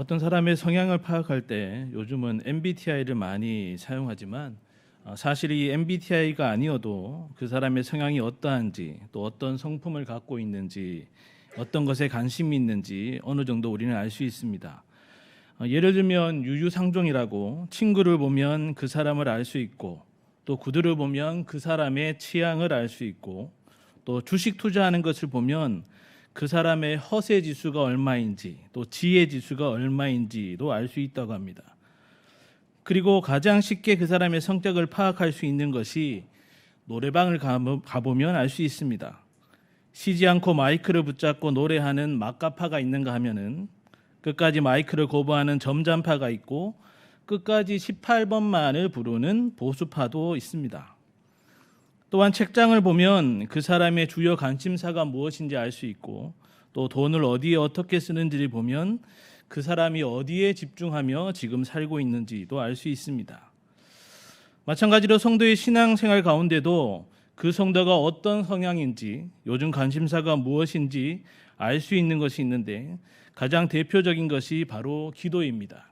어떤 사람의 성향을 파악할 때 요즘은 MBTI를 많이 사용하지만 사실 이 MBTI가 아니어도 그 사람의 성향이 어떠한지 또 어떤 성품을 갖고 있는지 어떤 것에 관심이 있는지 어느 정도 우리는 알 수 있습니다. 예를 들면 유유상종이라고 친구를 보면 그 사람을 알 수 있고 또 구두를 보면 그 사람의 취향을 알 수 있고 또 주식 투자하는 것을 보면 그 사람의 허세 지수가 얼마인지 또 지혜 지수가 얼마인지도 알 수 있다고 합니다. 그리고 가장 쉽게 그 사람의 성격을 파악할 수 있는 것이 노래방을 가보면 알 수 있습니다. 쉬지 않고 마이크를 붙잡고 노래하는 막가파가 있는가 하면은 끝까지 마이크를 거부하는 점잖파가 있고 끝까지 18번만을 부르는 보수파도 있습니다. 또한 책장을 보면 그 사람의 주요 관심사가 무엇인지 알 수 있고 또 돈을 어디에 어떻게 쓰는지를 보면 그 사람이 어디에 집중하며 지금 살고 있는지도 알 수 있습니다. 마찬가지로 성도의 신앙생활 가운데도 그 성도가 어떤 성향인지 요즘 관심사가 무엇인지 알 수 있는 것이 있는데 가장 대표적인 것이 바로 기도입니다.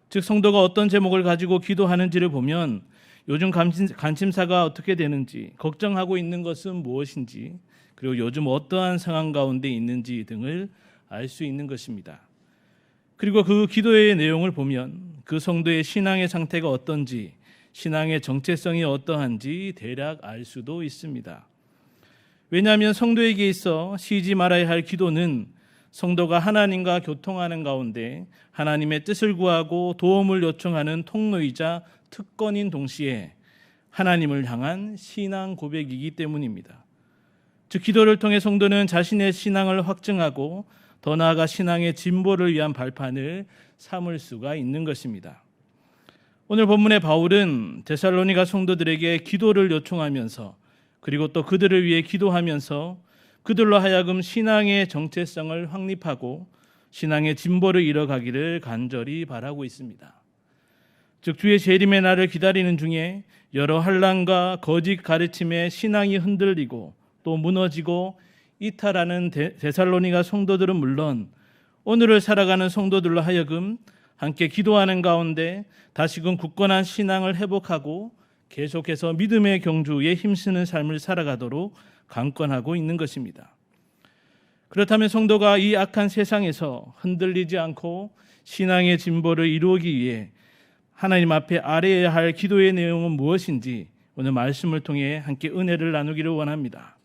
즉 성도가 어떤 제목을 가지고 기도하는지를 보면 요즘 관심사가 어떻게 되는지, 걱정하고 있는 것은 무엇인지, 그리고 요즘 어떠한 상황 가운데 있는지 등을 알 수 있는 것입니다. 그리고 그 기도의 내용을 보면 그 성도의 신앙의 상태가 어떤지, 신앙의 정체성이 어떠한지 대략 알 수도 있습니다. 왜냐하면 성도에게 있어 쉬지 말아야 할 기도는 성도가 하나님과 교통하는 가운데 하나님의 뜻을 구하고 도움을 요청하는 통로이자 특권인 동시에 하나님을 향한 신앙 고백이기 때문입니다. 즉 기도를 통해 성도는 자신의 신앙을 확증하고 더 나아가 신앙의 진보를 위한 발판을 삼을 수가 있는 것입니다. 오늘 본문의 바울은 데살로니가 성도들에게 기도를 요청하면서 그리고 또 그들을 위해 기도하면서 그들로 하여금 신앙의 정체성을 확립하고 신앙의 진보를 이뤄가기를 간절히 바라고 있습니다. 즉 주의 재림의 날을 기다리는 중에 여러 환난과 거짓 가르침에 신앙이 흔들리고 또 무너지고 이탈하는 데살로니가 성도들은 물론 오늘을 살아가는 성도들로 하여금 함께 기도하는 가운데 다시금 굳건한 신앙을 회복하고 계속해서 믿음의 경주에 힘쓰는 삶을 살아가도록 강권하고 있는 것입니다. 그렇다면 성도가 이 악한 세상에서 흔들리지 않고 신앙의 진보를 이루기 위해 하나님 앞에 아뢰어야 할 기도의 내용은 무엇인지 오늘 말씀을 통해 함께 은혜를 나누기를 원합니다.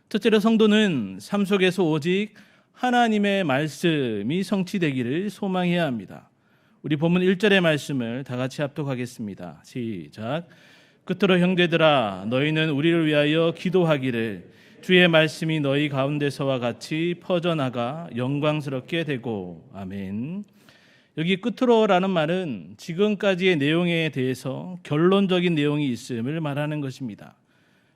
첫째로 성도는 삶 속에서 오직 하나님의 말씀이 성취되기를 소망해야 합니다. 우리 본문 1절의 말씀을 다 같이 합독하겠습니다. 시작. 끝으로 형제들아 너희는 우리를 위하여 기도하기를 주의 말씀이 너희 가운데서와 같이 퍼져나가 영광스럽게 되고. 아멘. 여기 끝으로라는 말은 지금까지의 내용에 대해서 결론적인 내용이 있음을 말하는 것입니다.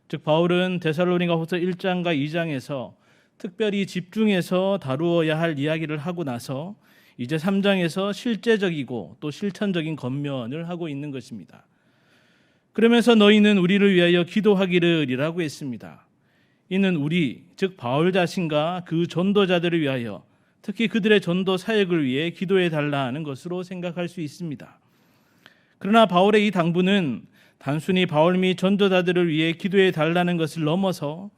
즉 바울은 데살로니가후서 1장과 2장에서 특별히 집중해서 다루어야 할 이야기를 하고 나서 이제 3장에서 실제적이고 또 실천적인 권면을 하고 있는 것입니다. 그러면서 너희는 우리를 위하여 기도하기를이라고 했습니다. 이는 우리, 즉 바울 자신과 그 전도자들을 위하여 특히 그들의 전도 사역을 위해 기도해 달라 하는 것으로 생각할 수 있습니다. 그러나 바울의 이 당부는 단순히 바울 및 전도자들을 위해 기도해 달라는 것을 넘어서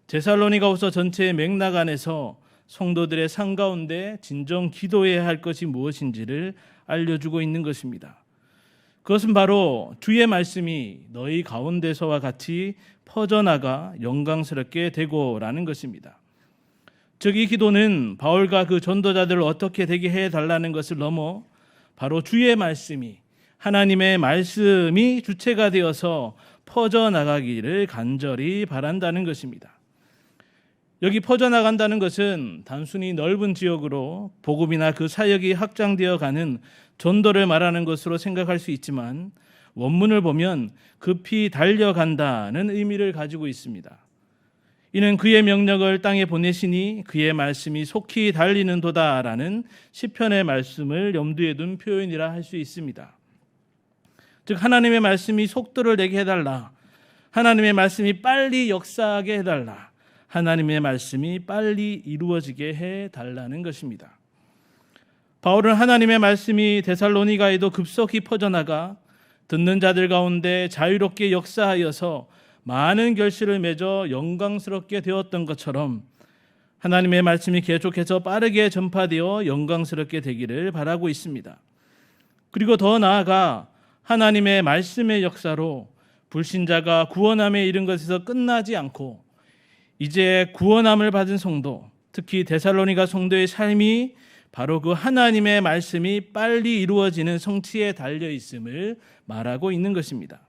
데살로니가후서 전체의 맥락 안에서 성도들의 삶 가운데 진정 기도해야 할 것이 무엇인지를 알려주고 있는 것입니다. 그것은 바로 주의 말씀이 너희 가운데서와 같이 퍼져나가 영광스럽게 되고라는 것입니다. 즉 이 기도는 바울과 그 전도자들을 어떻게 되게 해달라는 것을 넘어 바로 주의 말씀이 하나님의 말씀이 주체가 되어서 퍼져나가기를 간절히 바란다는 것입니다. 여기 퍼져나간다는 것은 단순히 넓은 지역으로 복음이나 그 사역이 확장되어 가는 전도를 말하는 것으로 생각할 수 있지만 원문을 보면 급히 달려간다는 의미를 가지고 있습니다. 이는 그의 명령을 땅에 보내시니 그의 말씀이 속히 달리는 도다라는 시편의 말씀을 염두에 둔 표현이라 할 수 있습니다. 즉 하나님의 말씀이 속도를 내게 해달라. 하나님의 말씀이 빨리 역사하게 해달라. 하나님의 말씀이 빨리 이루어지게 해달라는 것입니다. 바울은 하나님의 말씀이 데살로니가에도 급속히 퍼져나가 듣는 자들 가운데 자유롭게 역사하여서 많은 결실을 맺어 영광스럽게 되었던 것처럼 하나님의 말씀이 계속해서 빠르게 전파되어 영광스럽게 되기를 바라고 있습니다. 그리고 더 나아가 하나님의 말씀의 역사로 불신자가 구원함에 이른 것에서 끝나지 않고 이제 구원함을 받은 성도, 특히 데살로니가 성도의 삶이 바로 그 하나님의 말씀이 빨리 이루어지는 성취에 달려 있음을 말하고 있는 것입니다.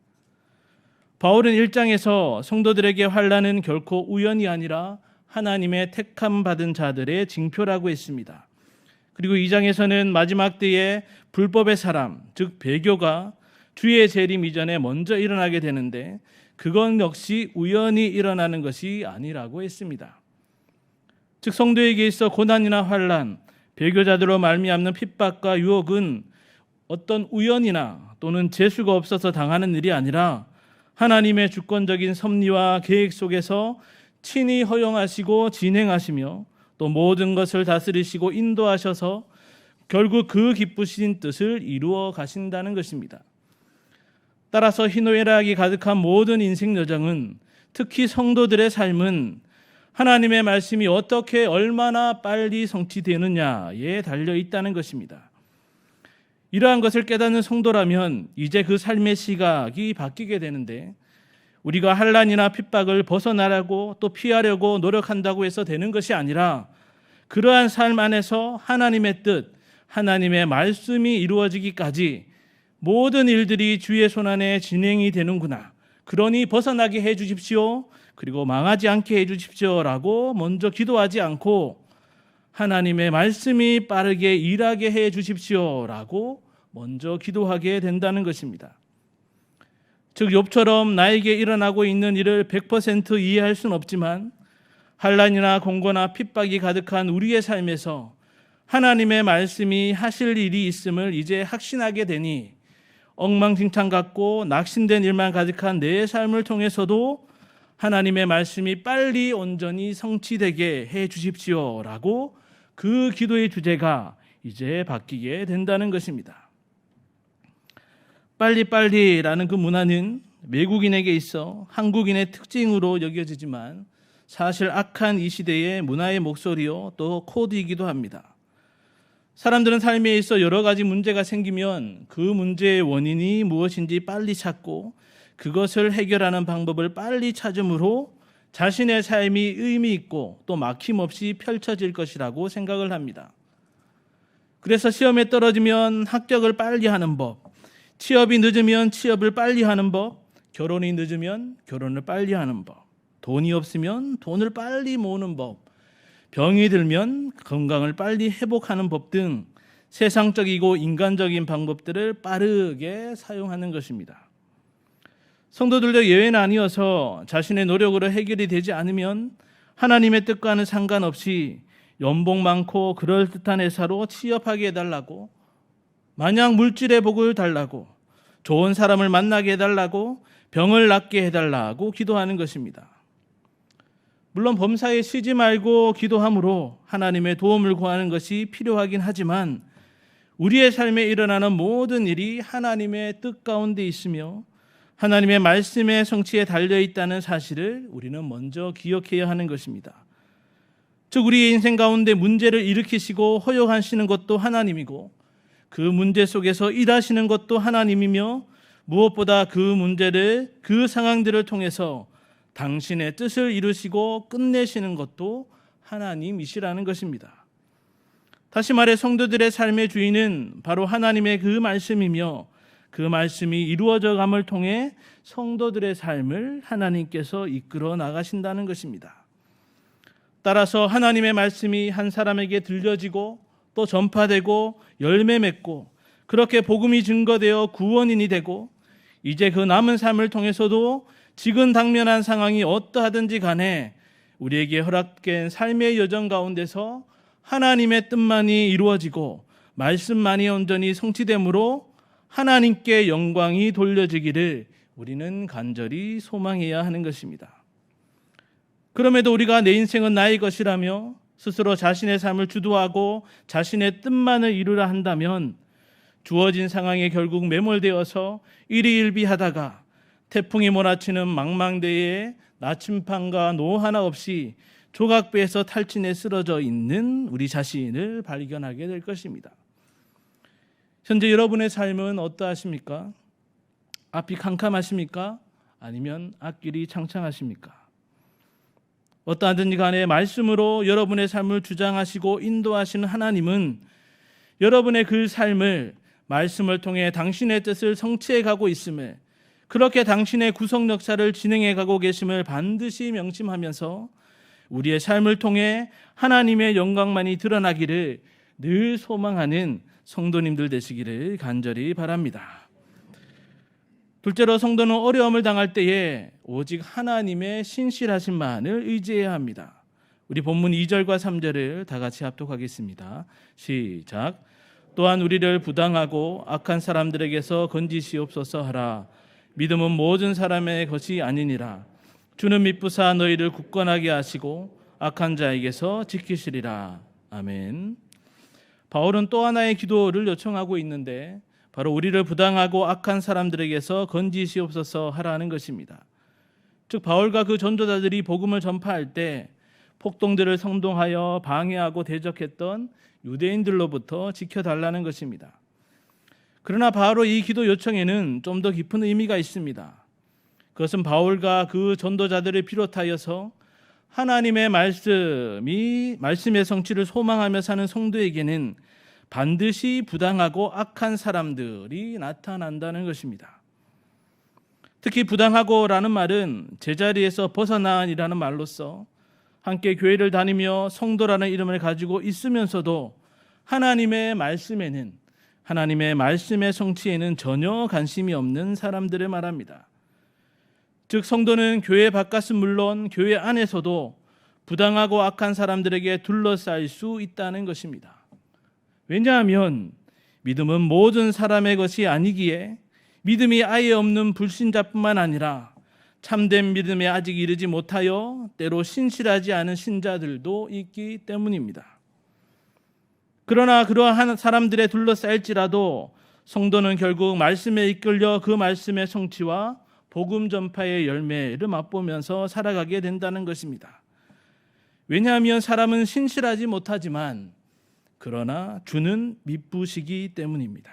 바울은 1장에서 성도들에게 환난은 결코 우연이 아니라 하나님의 택함 받은 자들의 징표라고 했습니다. 그리고 2장에서는 마지막 때에 불법의 사람, 즉 배교가 주의 재림 이전에 먼저 일어나게 되는데 그건 역시 우연히 일어나는 것이 아니라고 했습니다. 즉 성도에게 있어 고난이나 환난, 배교자들로 말미암는 핍박과 유혹은 어떤 우연이나 또는 재수가 없어서 당하는 일이 아니라 하나님의 주권적인 섭리와 계획 속에서 친히 허용하시고 진행하시며 또 모든 것을 다스리시고 인도하셔서 결국 그 기쁘신 뜻을 이루어 가신다는 것입니다. 따라서 희노애락이 가득한 모든 인생 여정은, 특히 성도들의 삶은 하나님의 말씀이 어떻게 얼마나 빨리 성취되느냐에 달려 있다는 것입니다. 이러한 것을 깨닫는 성도라면 이제 그 삶의 시각이 바뀌게 되는데, 우리가 환난이나 핍박을 벗어나려고 또 피하려고 노력한다고 해서 되는 것이 아니라 그러한 삶 안에서 하나님의 뜻, 하나님의 말씀이 이루어지기까지 모든 일들이 주의 손안에 진행이 되는구나. 그러니 벗어나게 해 주십시오. 그리고 망하지 않게 해 주십시오라고 먼저 기도하지 않고 하나님의 말씀이 빠르게 일하게 해 주십시오라고 먼저 기도하게 된다는 것입니다. 즉 욥처럼 나에게 일어나고 있는 일을 100% 이해할 수는 없지만 환난이나 공고나 핍박이 가득한 우리의 삶에서 하나님의 말씀이 하실 일이 있음을 이제 확신하게 되니 엉망진창 같고 낙심된 일만 가득한 내 삶을 통해서도 하나님의 말씀이 빨리 온전히 성취되게 해 주십시오라고 그 기도의 주제가 이제 바뀌게 된다는 것입니다. 빨리빨리라는 그 문화는 외국인에게 있어 한국인의 특징으로 여겨지지만 사실 악한 이 시대의 문화의 목소리요 또 코드이기도 합니다. 사람들은 삶에 있어 여러 가지 문제가 생기면 그 문제의 원인이 무엇인지 빨리 찾고 그것을 해결하는 방법을 빨리 찾음으로 자신의 삶이 의미 있고 또 막힘없이 펼쳐질 것이라고 생각을 합니다. 그래서 시험에 떨어지면 합격을 빨리 하는 법, 취업이 늦으면 취업을 빨리 하는 법, 결혼이 늦으면 결혼을 빨리 하는 법, 돈이 없으면 돈을 빨리 모으는 법, 병이 들면 건강을 빨리 회복하는 법 등 세상적이고 인간적인 방법들을 빠르게 사용하는 것입니다. 성도들도 예외는 아니어서 자신의 노력으로 해결이 되지 않으면 하나님의 뜻과는 상관없이 연봉 많고 그럴듯한 회사로 취업하게 해달라고, 만약 물질의 복을 달라고, 좋은 사람을 만나게 해달라고, 병을 낫게 해달라고 기도하는 것입니다. 물론 범사에 쉬지 말고 기도함으로 하나님의 도움을 구하는 것이 필요하긴 하지만 우리의 삶에 일어나는 모든 일이 하나님의 뜻 가운데 있으며 하나님의 말씀의 성취에 달려있다는 사실을 우리는 먼저 기억해야 하는 것입니다. 즉 우리의 인생 가운데 문제를 일으키시고 허용하시는 것도 하나님이고 그 문제 속에서 일하시는 것도 하나님이며 무엇보다 그 문제를, 그 상황들을 통해서 당신의 뜻을 이루시고 끝내시는 것도 하나님이시라는 것입니다. 다시 말해 성도들의 삶의 주인은 바로 하나님의 그 말씀이며 그 말씀이 이루어져 감을 통해 성도들의 삶을 하나님께서 이끌어 나가신다는 것입니다. 따라서 하나님의 말씀이 한 사람에게 들려지고 또 전파되고 열매 맺고 그렇게 복음이 증거되어 구원인이 되고 이제 그 남은 삶을 통해서도 지금 당면한 상황이 어떠하든지 간에 우리에게 허락된 삶의 여정 가운데서 하나님의 뜻만이 이루어지고 말씀만이 온전히 성취되므로 하나님께 영광이 돌려지기를 우리는 간절히 소망해야 하는 것입니다. 그럼에도 우리가 내 인생은 나의 것이라며 스스로 자신의 삶을 주도하고 자신의 뜻만을 이루려 한다면 주어진 상황에 결국 매몰되어서 일희일비하다가 태풍이 몰아치는 망망대해에 나침판과 노 하나 없이 조각배에서 탈진해 쓰러져 있는 우리 자신을 발견하게 될 것입니다. 현재 여러분의 삶은 어떠하십니까? 앞이 캄캄하십니까? 아니면 앞길이 창창하십니까? 어떠하든지 간에 말씀으로 여러분의 삶을 주장하시고 인도하시는 하나님은 여러분의 그 삶을 말씀을 통해 당신의 뜻을 성취해 가고 있음을, 그렇게 당신의 구속 역사를 진행해 가고 계심을 반드시 명심하면서 우리의 삶을 통해 하나님의 영광만이 드러나기를 늘 소망하는 성도님들 되시기를 간절히 바랍니다. 둘째로, 성도는 어려움을 당할 때에 오직 하나님의 신실하심만을 의지해야 합니다. 우리 본문 2절과 3절을 다 같이 합독하겠습니다. 시작. 또한 우리를 부당하고 악한 사람들에게서 건지시옵소서 하라. 믿음은 모든 사람의 것이 아니니라. 주는 미쁘사 너희를 굳건하게 하시고 악한 자에게서 지키시리라. 아멘. 바울은 또 하나의 기도를 요청하고 있는데 바로 우리를 부당하고 악한 사람들에게서 건지시옵소서 하라는 것입니다. 즉 바울과 그 전도자들이 복음을 전파할 때 폭동들을 선동하여 방해하고 대적했던 유대인들로부터 지켜달라는 것입니다. 그러나 바울의 이 기도 요청에는 좀 더 깊은 의미가 있습니다. 그것은 바울과 그 전도자들을 비롯하여서 하나님의 말씀의 성취를 소망하며 사는 성도에게는 반드시 부당하고 악한 사람들이 나타난다는 것입니다. 특히 부당하고라는 말은 제자리에서 벗어난이라는 말로서 함께 교회를 다니며 성도라는 이름을 가지고 있으면서도 하나님의 말씀에는, 하나님의 말씀의 성취에는 전혀 관심이 없는 사람들을 말합니다. 즉 성도는 교회 바깥은 물론 교회 안에서도 부당하고 악한 사람들에게 둘러싸일 수 있다는 것입니다. 왜냐하면 믿음은 모든 사람의 것이 아니기에 믿음이 아예 없는 불신자뿐만 아니라 참된 믿음에 아직 이르지 못하여 때로 신실하지 않은 신자들도 있기 때문입니다. 그러나 그러한 사람들에 둘러싸일지라도 성도는 결국 말씀에 이끌려 그 말씀의 성취와 복음 전파의 열매를 맛보면서 살아가게 된다는 것입니다. 왜냐하면 사람은 신실하지 못하지만 그러나 주는 미쁘시기 때문입니다.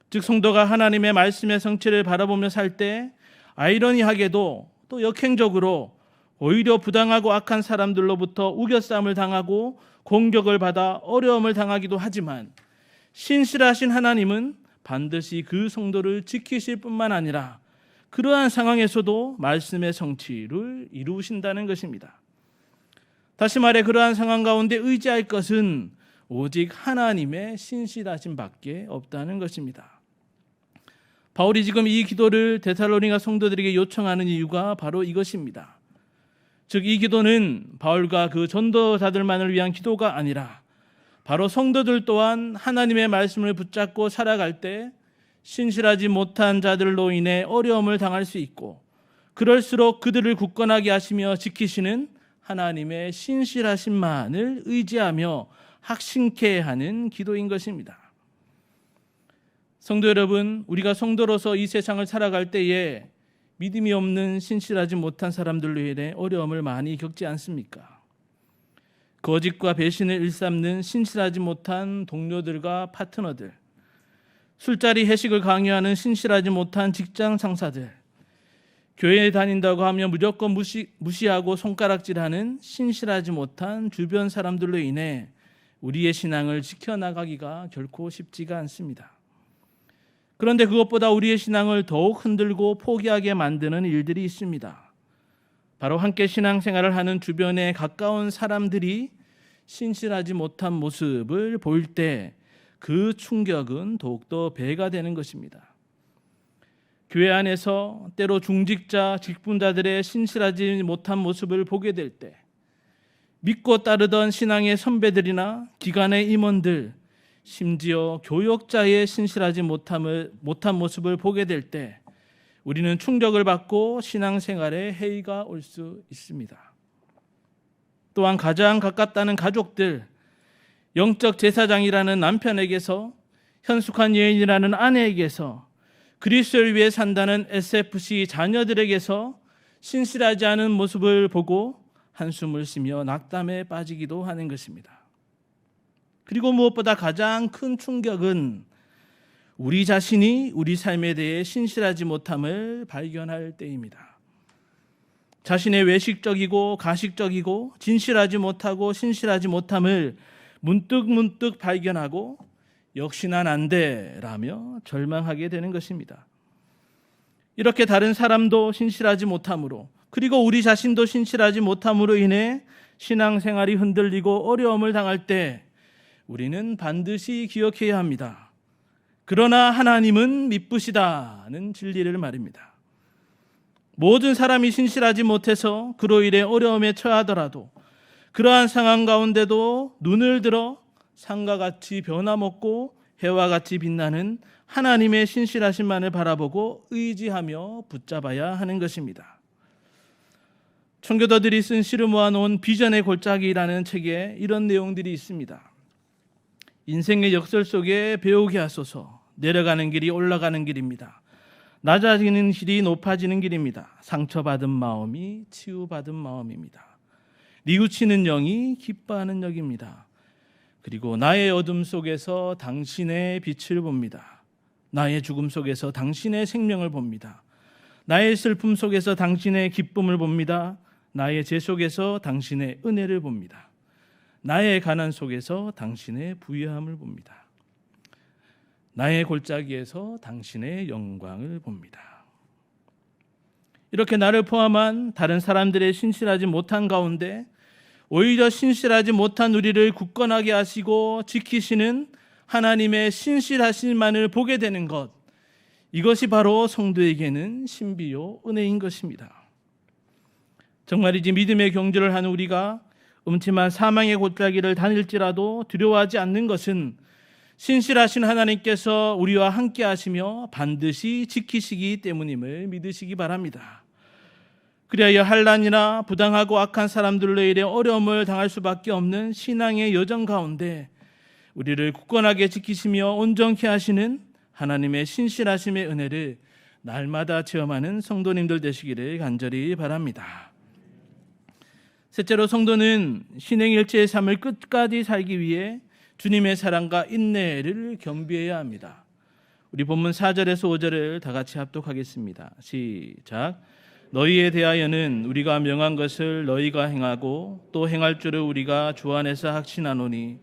즉 성도가 하나님의 말씀의 성취를 바라보며 살 때 아이러니하게도 또 역행적으로 오히려 부당하고 악한 사람들로부터 우겨싸움을 당하고 공격을 받아 어려움을 당하기도 하지만 신실하신 하나님은 반드시 그 성도를 지키실 뿐만 아니라 그러한 상황에서도 말씀의 성취를 이루신다는 것입니다. 다시 말해 그러한 상황 가운데 의지할 것은 오직 하나님의 신실하심 밖에 없다는 것입니다. 바울이 지금 이 기도를 데살로니가 성도들에게 요청하는 이유가 바로 이것입니다. 즉 이 기도는 바울과 그 전도자들만을 위한 기도가 아니라 바로 성도들 또한 하나님의 말씀을 붙잡고 살아갈 때 신실하지 못한 자들로 인해 어려움을 당할 수 있고 그럴수록 그들을 굳건하게 하시며 지키시는 하나님의 신실하심만을 의지하며 확신케 하는 기도인 것입니다. 성도 여러분, 우리가 성도로서 이 세상을 살아갈 때에 믿음이 없는 신실하지 못한 사람들로 인해 어려움을 많이 겪지 않습니까? 거짓과 배신을 일삼는 신실하지 못한 동료들과 파트너들, 술자리 회식을 강요하는 신실하지 못한 직장 상사들, 교회에 다닌다고 하며 무조건 무시하고 손가락질하는 신실하지 못한 주변 사람들로 인해 우리의 신앙을 지켜나가기가 결코 쉽지가 않습니다. 그런데 그것보다 우리의 신앙을 더욱 흔들고 포기하게 만드는 일들이 있습니다. 바로 함께 신앙생활을 하는 주변에 가까운 사람들이 신실하지 못한 모습을 보일 때 그 충격은 더욱더 배가 되는 것입니다. 교회 안에서 때로 중직자, 직분자들의 신실하지 못한 모습을 보게 될 때 믿고 따르던 신앙의 선배들이나 기관의 임원들, 심지어 교역자의 신실하지 못한 모습을 보게 될 때 우리는 충격을 받고 신앙생활에 해이가 올 수 있습니다. 또한 가장 가깝다는 가족들, 영적 제사장이라는 남편에게서, 현숙한 여인이라는 아내에게서, 그리스도를 위해 산다는 SFC 자녀들에게서 신실하지 않은 모습을 보고 한숨을 쉬며 낙담에 빠지기도 하는 것입니다. 그리고 무엇보다 가장 큰 충격은 우리 자신이 우리 삶에 대해 신실하지 못함을 발견할 때입니다. 자신의 외식적이고 가식적이고 진실하지 못하고 신실하지 못함을 문득 발견하고 역시나 난데라며 절망하게 되는 것입니다. 이렇게 다른 사람도 신실하지 못함으로, 그리고 우리 자신도 신실하지 못함으로 인해 신앙생활이 흔들리고 어려움을 당할 때 우리는 반드시 기억해야 합니다. 그러나 하나님은 미쁘시다는 진리를 말입니다. 모든 사람이 신실하지 못해서 그로 인해 어려움에 처하더라도 그러한 상황 가운데도 눈을 들어 산과 같이 변함없고 해와 같이 빛나는 하나님의 신실하심만을 바라보고 의지하며 붙잡아야 하는 것입니다. 청교도들이 쓴 시를 모아놓은 비전의 골짜기라는 책에 이런 내용들이 있습니다. 인생의 역설 속에 배우게 하소서. 내려가는 길이 올라가는 길입니다. 낮아지는 길이 높아지는 길입니다. 상처받은 마음이 치유받은 마음입니다. 뉘우치는 영이 기뻐하는 영입니다. 그리고 나의 어둠 속에서 당신의 빛을 봅니다. 나의 죽음 속에서 당신의 생명을 봅니다. 나의 슬픔 속에서 당신의 기쁨을 봅니다. 나의 죄 속에서 당신의 은혜를 봅니다. 나의 가난 속에서 당신의 부유함을 봅니다. 나의 골짜기에서 당신의 영광을 봅니다. 이렇게 나를 포함한 다른 사람들의 신실하지 못한 가운데 오히려 신실하지 못한 우리를 굳건하게 하시고 지키시는 하나님의 신실하심만을 보게 되는 것, 이것이 바로 성도에게는 신비요 은혜인 것입니다. 정말이지 믿음의 경주를 하는 우리가 음침한 사망의 골짜기를 다닐지라도 두려워하지 않는 것은 신실하신 하나님께서 우리와 함께 하시며 반드시 지키시기 때문임을 믿으시기 바랍니다. 그리하여 환난이나 부당하고 악한 사람들로 인해 어려움을 당할 수밖에 없는 신앙의 여정 가운데 우리를 굳건하게 지키시며 온전케 하시는 하나님의 신실하심의 은혜를 날마다 체험하는 성도님들 되시기를 간절히 바랍니다. 셋째로, 성도는 신행일체의 삶을 끝까지 살기 위해 주님의 사랑과 인내를 겸비해야 합니다. 우리 본문 4절에서 5절을 다 같이 합독하겠습니다. 시작. 너희에 대하여는 우리가 명한 것을 너희가 행하고 또 행할 줄을 우리가 주 안에서 확신하노니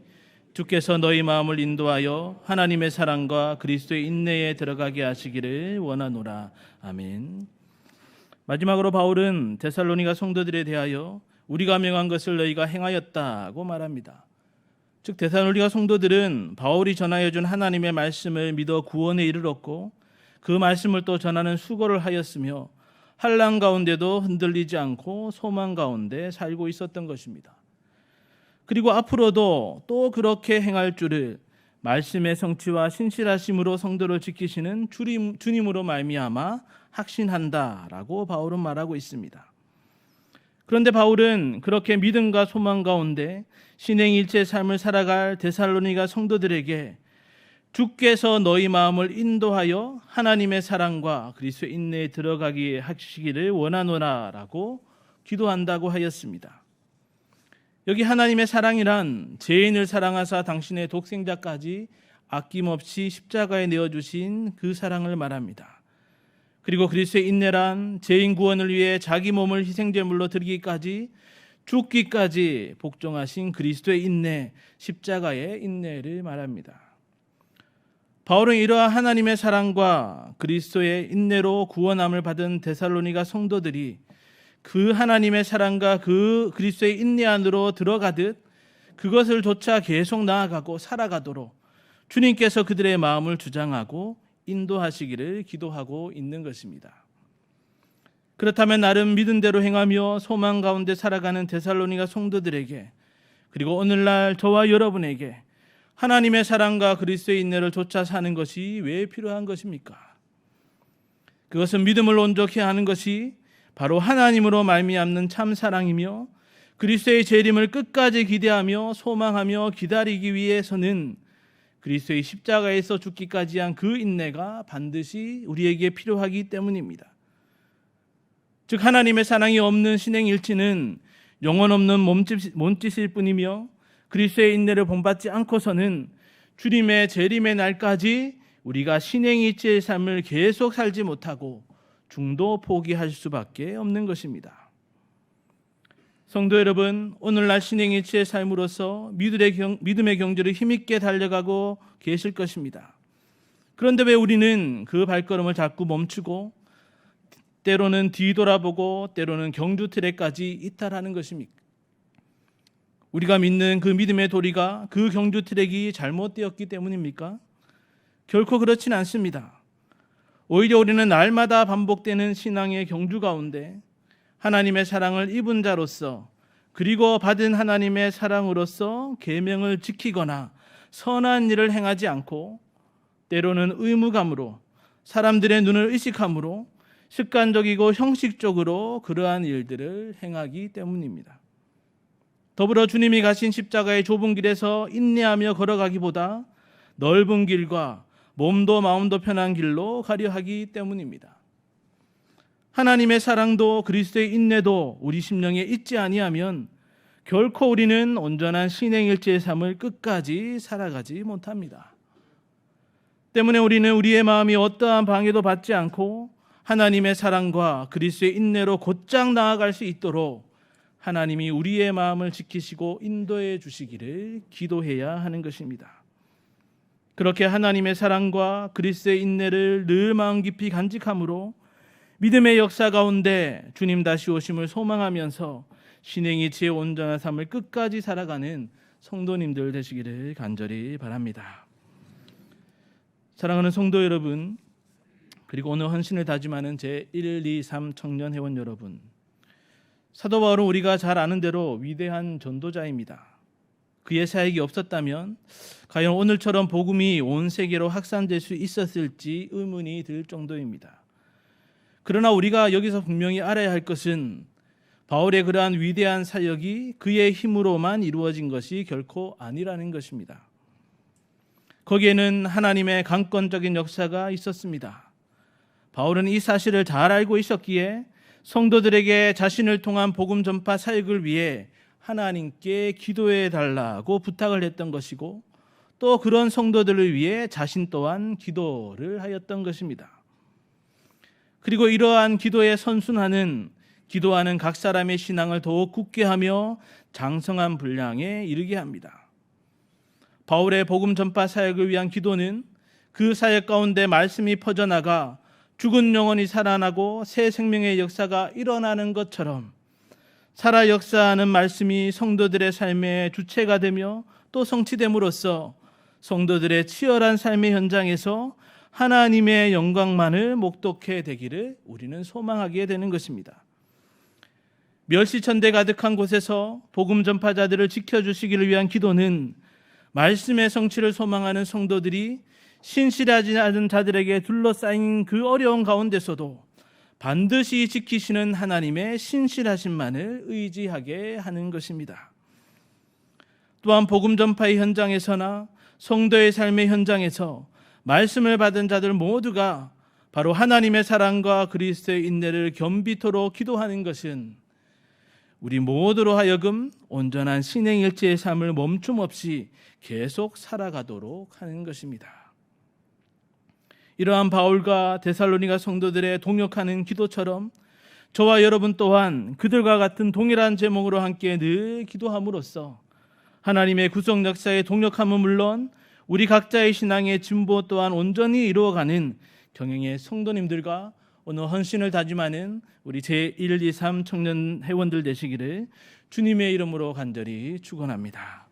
주께서 너희 마음을 인도하여 하나님의 사랑과 그리스도의 인내에 들어가게 하시기를 원하노라. 아멘. 마지막으로 바울은 데살로니가 성도들에 대하여 우리가 명한 것을 너희가 행하였다고 말합니다. 즉 데살로니가 성도들은 바울이 전하여 준 하나님의 말씀을 믿어 구원에 이르렀고 그 말씀을 또 전하는 수고를 하였으며 환난 가운데도 흔들리지 않고 소망 가운데 살고 있었던 것입니다. 그리고 앞으로도 또 그렇게 행할 줄을 말씀의 성취와 신실하심으로 성도를 지키시는 주님으로 말미암아 확신한다라고 바울은 말하고 있습니다. 그런데 바울은 그렇게 믿음과 소망 가운데 신행일체의 삶을 살아갈 데살로니가 성도들에게 주께서 너희 마음을 인도하여 하나님의 사랑과 그리스도의 인내에 들어가게 하시기를 원하노라라고 기도한다고 하였습니다. 여기 하나님의 사랑이란 죄인을 사랑하사 당신의 독생자까지 아낌없이 십자가에 내어주신 그 사랑을 말합니다. 그리고 그리스도의 인내란 죄인 구원을 위해 자기 몸을 희생제물로 드리기까지 죽기까지 복종하신 그리스도의 인내, 십자가의 인내를 말합니다. 바울은 이러한 하나님의 사랑과 그리스도의 인내로 구원함을 받은 데살로니가 성도들이 그 하나님의 사랑과 그 그리스도의 인내 안으로 들어가듯 그것을 조차 계속 나아가고 살아가도록 주님께서 그들의 마음을 주장하고 인도하시기를 기도하고 있는 것입니다. 그렇다면 나름 믿은 대로 행하며 소망 가운데 살아가는 데살로니가 성도들에게, 그리고 오늘날 저와 여러분에게 하나님의 사랑과 그리스도의 인내를 좇아 사는 것이 왜 필요한 것입니까? 그것은 믿음을 온전히 하는 것이 바로 하나님으로 말미암는 참 사랑이며 그리스도의 재림을 끝까지 기대하며 소망하며 기다리기 위해서는 그리스도의 십자가에서 죽기까지 한 그 인내가 반드시 우리에게 필요하기 때문입니다. 즉 하나님의 사랑이 없는 신행일치는 영혼 없는 몸짓일 뿐이며 그리스도의 인내를 본받지 않고서는 주님의 재림의 날까지 우리가 신행일치의 삶을 계속 살지 못하고 중도 포기할 수밖에 없는 것입니다. 성도 여러분, 오늘날 신행일치의 삶으로서 믿음의 경주를 힘있게 달려가고 계실 것입니다. 그런데 왜 우리는 그 발걸음을 자꾸 멈추고 때로는 뒤돌아보고 때로는 경주 트랙까지 이탈하는 것입니까? 우리가 믿는 그 믿음의 도리가 그 경주 트랙이 잘못되었기 때문입니까? 결코 그렇진 않습니다. 오히려 우리는 날마다 반복되는 신앙의 경주 가운데 하나님의 사랑을 입은 자로서 그리고 받은 하나님의 사랑으로서 계명을 지키거나 선한 일을 행하지 않고 때로는 의무감으로 사람들의 눈을 의식함으로 습관적이고 형식적으로 그러한 일들을 행하기 때문입니다. 더불어 주님이 가신 십자가의 좁은 길에서 인내하며 걸어가기보다 넓은 길과 몸도 마음도 편한 길로 가려 하기 때문입니다. 하나님의 사랑도 그리스도의 인내도 우리 심령에 있지 아니하면 결코 우리는 온전한 신행일치의 삶을 끝까지 살아가지 못합니다. 때문에 우리는 우리의 마음이 어떠한 방해도 받지 않고 하나님의 사랑과 그리스도의 인내로 곧장 나아갈 수 있도록 하나님이 우리의 마음을 지키시고 인도해 주시기를 기도해야 하는 것입니다. 그렇게 하나님의 사랑과 그리스도의 인내를 늘 마음 깊이 간직함으로 믿음의 역사 가운데 주님 다시 오심을 소망하면서 신행일치의 온전한 삶을 끝까지 살아가는 성도님들 되시기를 간절히 바랍니다. 사랑하는 성도 여러분, 그리고 오늘 헌신을 다짐하는 제123 청년 회원 여러분, 사도 바울은 우리가 잘 아는 대로 위대한 전도자입니다. 그의 사역이 없었다면 과연 오늘처럼 복음이 온 세계로 확산될 수 있었을지 의문이 들 정도입니다. 그러나 우리가 여기서 분명히 알아야 할 것은 바울의 그러한 위대한 사역이 그의 힘으로만 이루어진 것이 결코 아니라는 것입니다. 거기에는 하나님의 강권적인 역사가 있었습니다. 바울은 이 사실을 잘 알고 있었기에 성도들에게 자신을 통한 복음 전파 사역을 위해 하나님께 기도해 달라고 부탁을 했던 것이고 또 그런 성도들을 위해 자신 또한 기도를 하였던 것입니다. 그리고 이러한 기도의 선순환은 기도하는 각 사람의 신앙을 더욱 굳게 하며 장성한 분량에 이르게 합니다. 바울의 복음 전파 사역을 위한 기도는 그 사역 가운데 말씀이 퍼져나가 죽은 영혼이 살아나고 새 생명의 역사가 일어나는 것처럼 살아 역사하는 말씀이 성도들의 삶의 주체가 되며 또 성취됨으로써 성도들의 치열한 삶의 현장에서 하나님의 영광만을 목독해 되기를 우리는 소망하게 되는 것입니다. 멸시천대 가득한 곳에서 복음 전파자들을 지켜주시기를 위한 기도는 말씀의 성취를 소망하는 성도들이 신실하지 않은 자들에게 둘러싸인 그 어려운 가운데서도 반드시 지키시는 하나님의 신실하심만을 의지하게 하는 것입니다. 또한 복음 전파의 현장에서나 성도의 삶의 현장에서 말씀을 받은 자들 모두가 바로 하나님의 사랑과 그리스도의 인내를 겸비토록 기도하는 것은 우리 모두로 하여금 온전한 신행일치의 삶을 멈춤 없이 계속 살아가도록 하는 것입니다. 이러한 바울과 데살로니가 성도들의 동역하는 기도처럼 저와 여러분 또한 그들과 같은 동일한 제목으로 함께 늘 기도함으로써 하나님의 구속 역사에 동역함은 물론 우리 각자의 신앙의 진보 또한 온전히 이루어가는 경영의 성도님들과 오늘 헌신을 다짐하는 우리 제1, 2, 3 청년 회원들 되시기를 주님의 이름으로 간절히 축원합니다.